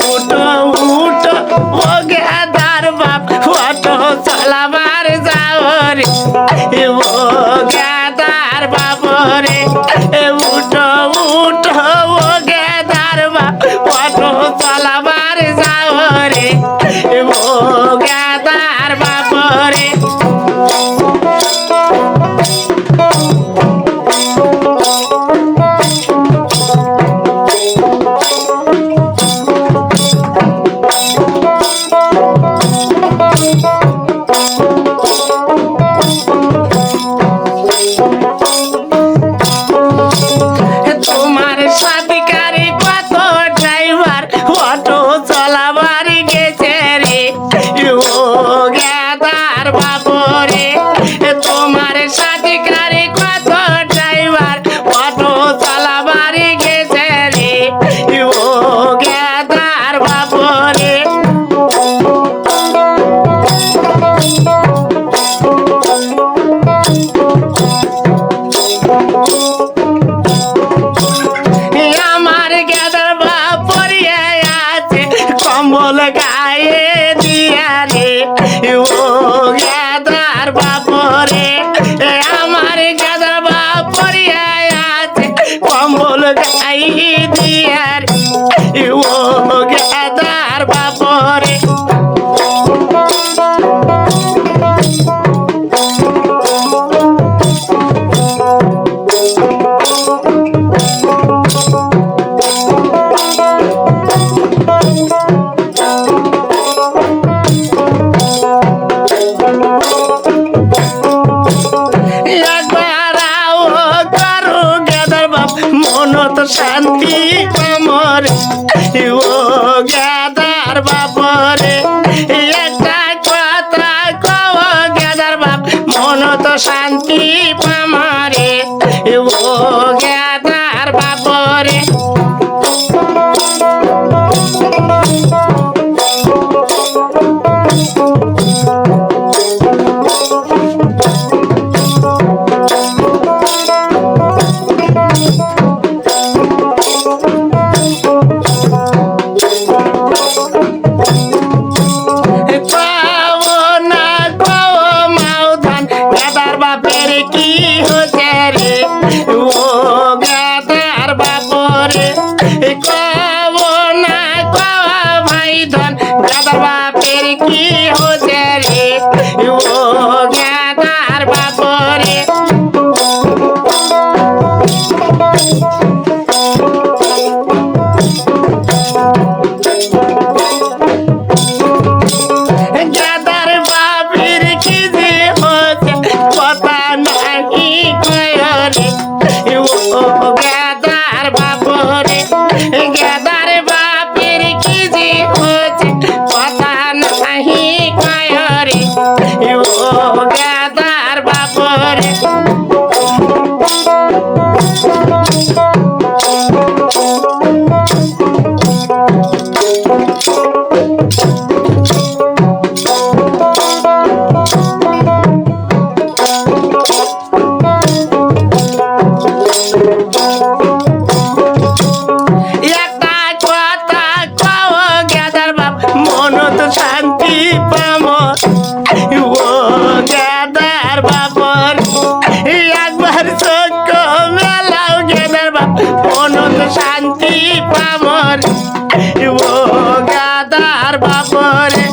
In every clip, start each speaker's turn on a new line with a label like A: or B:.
A: উঠো উঠো ও গেদার বাপ অটো চালাবার যাও রে ও গেদার বাপ রে উঠো উঠো ও গেদার বাপ অটো চালাবার যাও রে ও গেদার বাপ রে তোমার সাথীকারী কত ড্রাইভার অটো চালাবার গেছে রে ও গেদার বাপ রে তোমার সাথীকারী কত ড্রাইভার অটো চালাবার গেছে রে ও গেদার বাপ রে আমার গেদার বাপ পরিয়ে আছে কম্বল গায়ে দিয়া রে ও গেদার বাপ রে আমার গেদার বাপ পরিয়ে আছে কম্বল গায়ে দিয়া রে ও গেদার বাপ রে একবার আও করো গেদার বাপ মনত শান্তি আমার ও গেদার বাপ রে একটা কথা কও গেদার বাপ মনত শান্তি আমারে ও গেদার বাপ রে কি হচ্ছে রে ও গেদার বাপ রে কব না কব ভাই ধন গেদার বাপের কি হচ্ছে রে ও গেদার বাপ রে গেদার বাপের কি যে হচ্ছে কথা নাহি কয় রে ও গেদার বাপ রে গেদার বাপের কি যে হচ্ছে কথা নাহি কয় রে ও গেদার বাপ রে একটা কথা কও গেদার বাপ মনত শান্তি পাম ও গেদার বাপ একবার চোখ মেলাও গেদার বাপ মনত শান্তি পাম ও গেদার বাপ রে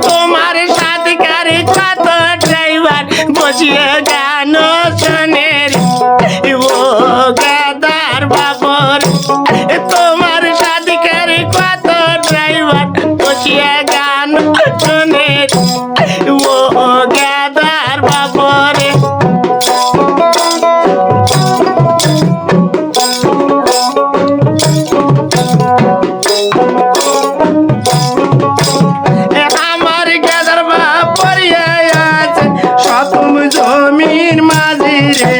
A: তোমার সাথীকার কত ড্রাইভার বসিয়ে গান শোনে রে ও গেদার বাপ রে তোমার সাথীকার কত ড্রাইভার বসিয়ে গান শোনে রে ও গেদার বাপ রে আমার গেদার বাপ পরিয়ে আছে সতুম জমির মাঝি রে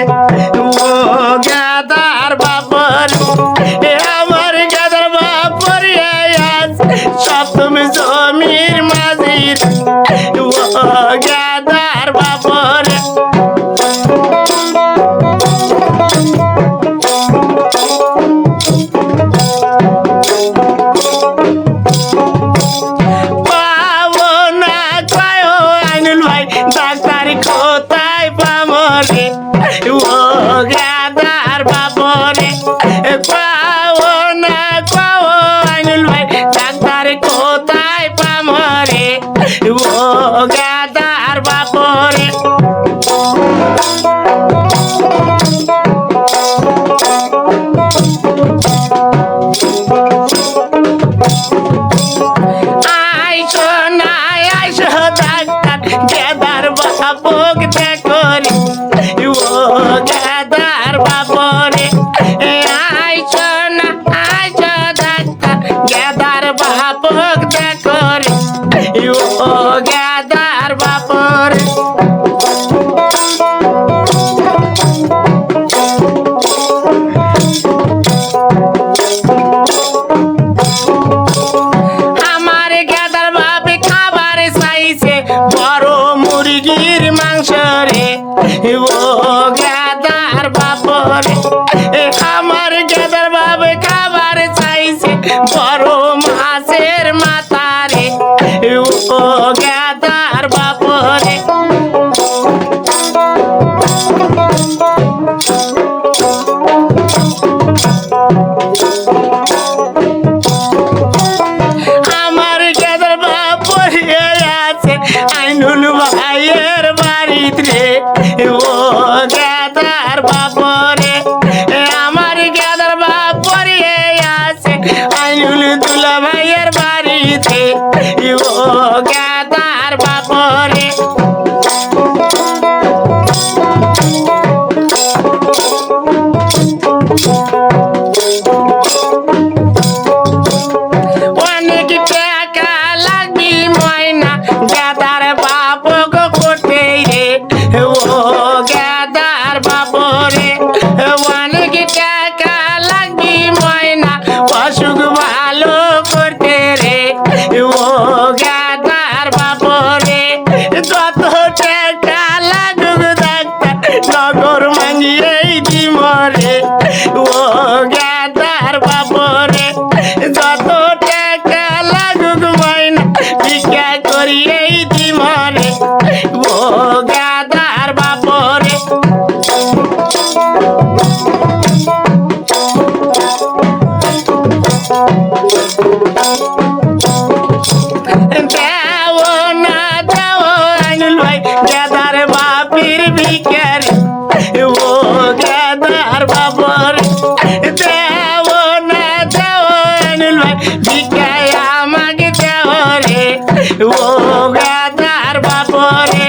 A: বাপক দেখো রে ও গাদার বাপরে আইছো না আইছো ডাক্তার গাদার বাপক দেখো রে ও গাদার বাপরে ও গাদার বাপরে আমার গাদার বাপে খাবার চাইছে বড় মাছের মাথারে ও গাদার বাপরে আমার গাদার বাপরে আছে আইনুল ভাইয়ের বাড়িতে ও গাদার বাপরে আমার গাদার বাপরে আছে আইনুল দুলা ভাইয়ের বাড়িতে ও গাদার বাপরে অনেক টাকা লাগবি ময়না গাদার বাপ গো কোটে রে ও গাদার বাপরে অনেক টাকা লাগবি ময়না অসুখ ভালো করতে রে ও গাদার বাপরে যত টাকা লাগুক ডাক্তার নগর মাঙ্গিয়েই দিমরে ও গাদার বাপরে যত টাকা লাগুক ময়না ভিক্ষা করিয়েই দিমরে ও গাদার বাপরে দেও না দেও আইনুল ভাই গাদার বাপের ভিখারি ও গাদার বাপরে দেও না দেও আইনুল ভাই ভিখায় আমাকে দেও রে ও গাদার বাপরে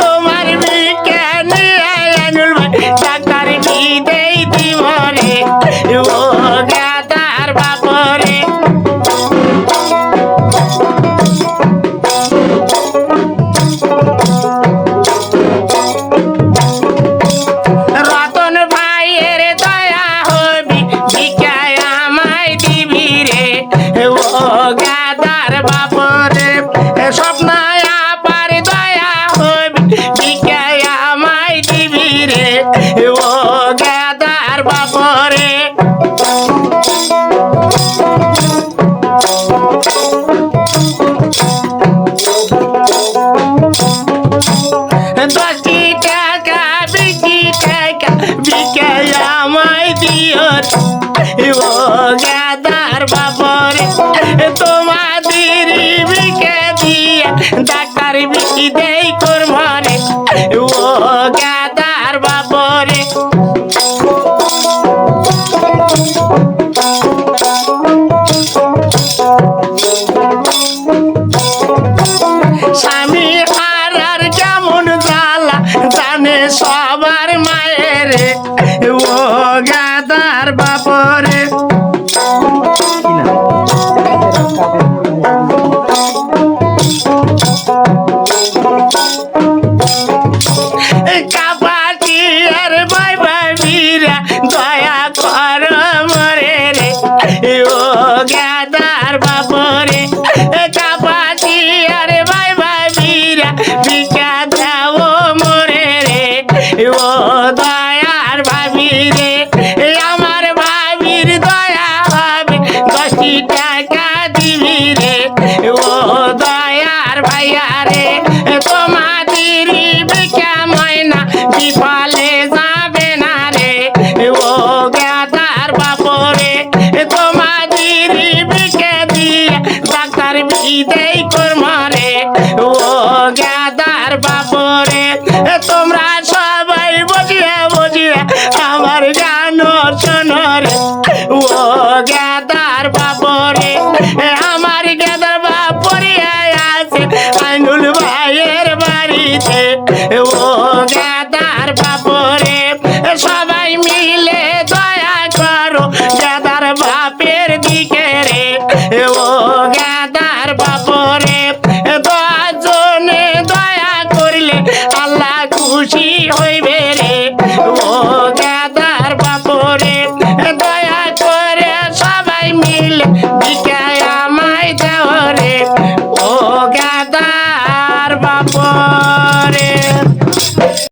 A: তোমার ভিক্ষা নিয়ে আইনুল ভাই ডাক্তার বিদেই দিমরে ও গাদার বাপরে রতন ভাইয়ের দয়া হবি ভিক্ষায় আমায় দিবি রে ও গাদার বাপরে স্বপ্নায় আপার দয়া হবি ভিক্ষায় আমায় দিবি রে ও গাদার বাপরে দশটি টাকা বিশটি টাকা ভিক্ষায় আমায় দিও ও গাদার বাপরে তোমাদের ভিক্ষা দিয়া ডাক্তার বিদেই করমরে ও গাদার বাপরে স্বামী হারার কেমন জ্বালা জানে সবার মায়ের ও গাদার বাপরে কাপাটি আর ভাই ভাবিরা দয়া কর মরে রে ও গাদার বাপরে কাপাটি আর ভাই ভাবিরা ভিক্ষা দাও মরে রে ও দয়ার ভাবি রে আমার ভাবির দয়া হবে 10টি টাকা দিবি রে ও দয়ার ভাইয়া রে তোমাদের ভিক্ষা ময়না বিফলে যাবে না রে ও গাদার বাপরে তোমাদের ভিক্ষা দিয়ে ডাক্তার বিদেই করমরে ও গাদার বাপ